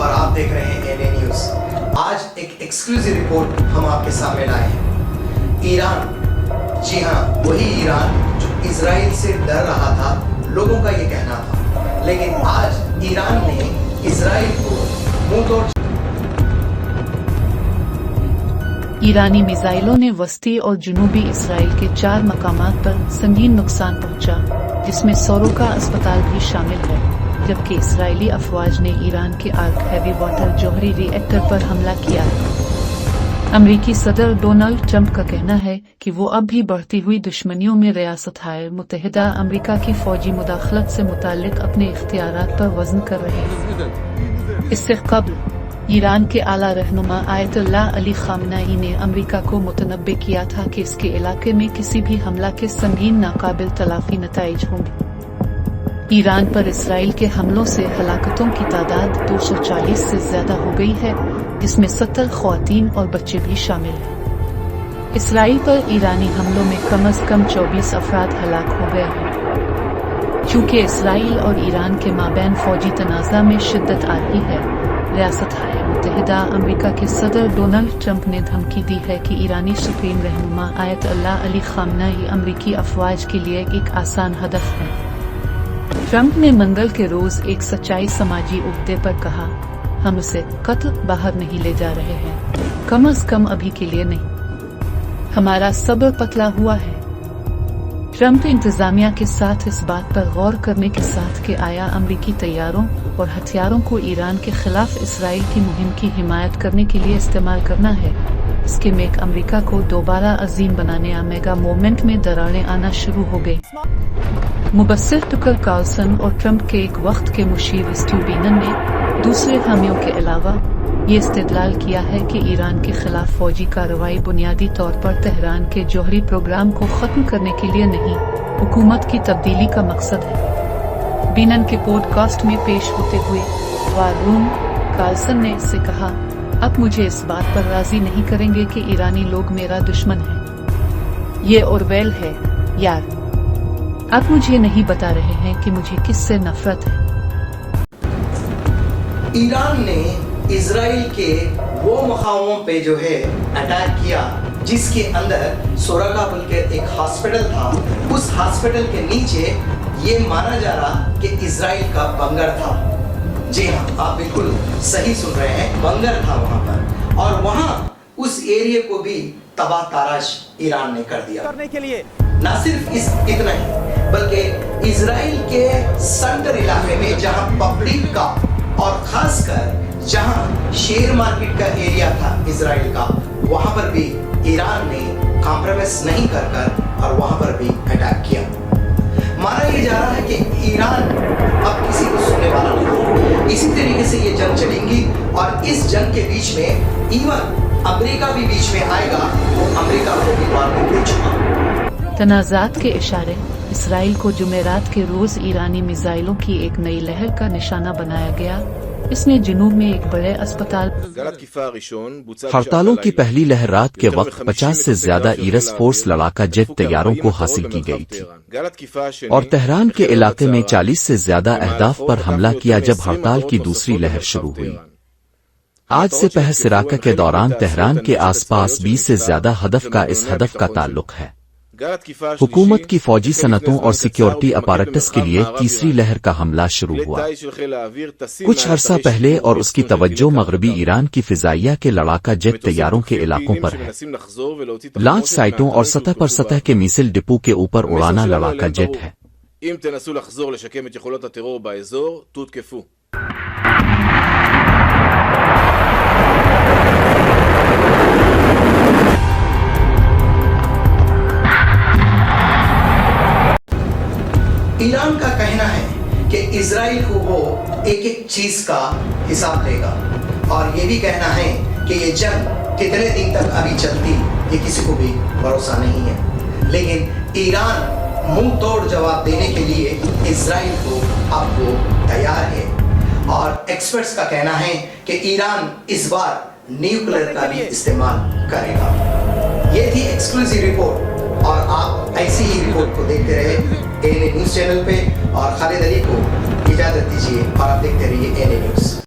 और आप देख रहे हैं एनए न्यूज। आज एक एक्सक्लूसिव रिपोर्ट हम आपके सामने लाए हैं। ईरान, जी हाँ, वही ईरान जो इजराइल से डर रहा था, लोगों का ये कहना था, लेकिन आज ईरान ने इजराइल को मुंह तोड़ ईरानी मिसाइलों ने वस्ती और जुनूबी इसराइल के 4 मकामात पर संगीन नुकसान पहुंचा, जिसमें सोरोका अस्पताल भी शामिल है, जबकि इस्राएली अफवाज ने ईरान के आर्क हैवी वाटर जौहरी रिएक्टर पर हमला किया है। अमरीकी सदर डोनाल्ड ट्रंप का कहना है कि वो अब भी बढ़ती हुई दुश्मनियों में रियासत-ए मुत्तहिदा अमेरिका की फौजी मुदाखलत से मुताल्लिक अपने इख्तियारात पर वज़न कर रहे हैं। इससे कबल ईरान के आला रहनुमा आयतुल्लाह अली खामनेई ने अमेरिका को मुतनब्बे किया था कि इसके इलाके में किसी भी हमला के संगीन नाकाबिल तलाफी नताइज होंगे। ईरान पर इसराइल के हमलों से हलाकतों की तादाद 240 से ज्यादा हो गई है, जिसमें 70 ख्वातीन और बच्चे भी शामिल हैं। इसराइल पर ईरानी हमलों में कम से कम 24 अफराद हलाक हो गए हैं। चूँकि इसराइल और ईरान के माबैन फौजी तनाज़ा में शिद्दत आ रही है, रियासत-ए मुत्तहिदा अमेरिका के सदर डोनाल्ड ट्रंप ने धमकी दी है कि ईरानी सुप्रीम रहनुमा आयतुल्लाह अली खामनेई अमेरिकी अफवाज के लिए एक आसान हदफ है। ट्रंप ने मंगल के रोज एक सच्चाई समाजी उद्दे पर कहा, हम उसे कत्ल बाहर नहीं ले जा रहे हैं, कम से कम अभी के लिए नहीं। हमारा सब्र पतला हुआ है। ट्रंप इंतजामिया के साथ इस बात पर गौर करने के साथ कि आया अमरीकी तैयारों और हथियारों को ईरान के खिलाफ इसराइल की मुहिम की हिमायत करने के लिए इस्तेमाल करना है। इसके मेक अमरीका को दोबारा अजीम बनाने मेगा मूवमेंट में दरारें आना शुरू हो गई। मुबस्सिर टुकर कार्लसन और ट्रंप के एक वक्त के मुशीर स्टीव बीनन ने दूसरे हामियों के अलावा ये इस्तेदलाल किया है कि ईरान के खिलाफ फौजी कार्रवाई बुनियादी तौर पर तेहरान के जौहरी प्रोग्राम को खत्म करने के लिए नहीं, हुकूमत की तब्दीली का मकसद है। बीनन के पॉडकास्ट में पेश होते हुए वार रूम, कार्लसन ने इससे कहा, अब मुझे इस बात पर राजी नहीं करेंगे कि ईरानी लोग मेरा दुश्मन है। ये ऑरवेल है यार। अब मुझे नहीं बता रहे हैं कि मुझे किससे नफरत है। ईरान ने इजराइल के वो मकामों पे जो है अटैक किया, जिसके अंदर सोराकाबुल के एक हॉस्पिटल था। उस हॉस्पिटल के नीचे ये माना जा रहा कि इजराइल का बंकर था। जी हाँ, आप बिल्कुल सही सुन रहे हैं, बंकर था वहां पर, और वहां उस एरिया को भी तबाह ताराश ईरान ने कर दिया। करने के लिए न सिर्फ इतना ही, बल्कि इजराइल के सेंटर इलाके में जहां पब्लिक का और खासकर जहां शेयर मार्केट का एरिया था इजराइल का, वहां पर भी ईरान ने कॉम्प्रोमाइज नहीं कर और वहां पर भी अटैक किया। माना यह जा रहा है कि ईरान अब किसी को सुनने वाला नहीं। इसी तरीके से ये जंग चलेंगी और इस जंग के बीच में इवन अमेरिका भी बीच में आएगा। वो अमेरिका को भी वार्निंग दे चुका। तनाज़ात के इशारे इसराइल को जुमेरात के रोज ईरानी मिसाइलों की एक नई लहर का निशाना बनाया गया। इसमें जुनूब में एक बड़े अस्पताल। हड़तालों की पहली लहर रात के वक्त 50 से ज्यादा ईरस फोर्स लड़ाका जेट तैयारों को हासिल की गई थी और तेहरान के इलाके में 40 से ज्यादा अहदाफ पर हमला किया जब हड़ताल की दूसरी लहर शुरू हुई। आज से पह सिराका के दौरान तेहरान के आसपास 20 से ज्यादा हदफ का इस हदफ का ताल्लुक है। हुकूमत की फौजी सनतों और सिक्योरिटी अपैरेटस के लिए तीसरी लहर का हमला शुरू हुआ कुछ अरसा पहले, और उसकी तवज्जो मगरबी ईरान की फिजाइया के लड़ाका जेट तैयारों के इलाकों पर है। लॉन्च साइटों और सतह के मिसाइल डिपो के ऊपर उड़ाना लड़ाका जेट है। ईरान का कहना है कि इजराइल को वो एक एक चीज का हिसाब लेगा, और ये भी कहना है कि ये जंग कितने दिन तक अभी चलती ये किसी को भी भरोसा नहीं है। लेकिन ईरान मुंह तोड़ जवाब देने के लिए इजराइल को अब वो तैयार है, और एक्सपर्ट्स का कहना है कि ईरान इस बार न्यूक्लियर का भी इस्तेमाल करेगा। ये थी एक्सक्लूसिव रिपोर्ट, और आप ऐसी ही रिपोर्ट को देखते रहे एनए न्यूज चैनल पे, और खालिद अली को इजाजत दीजिए और आप देखते रहिए एनए न्यूज।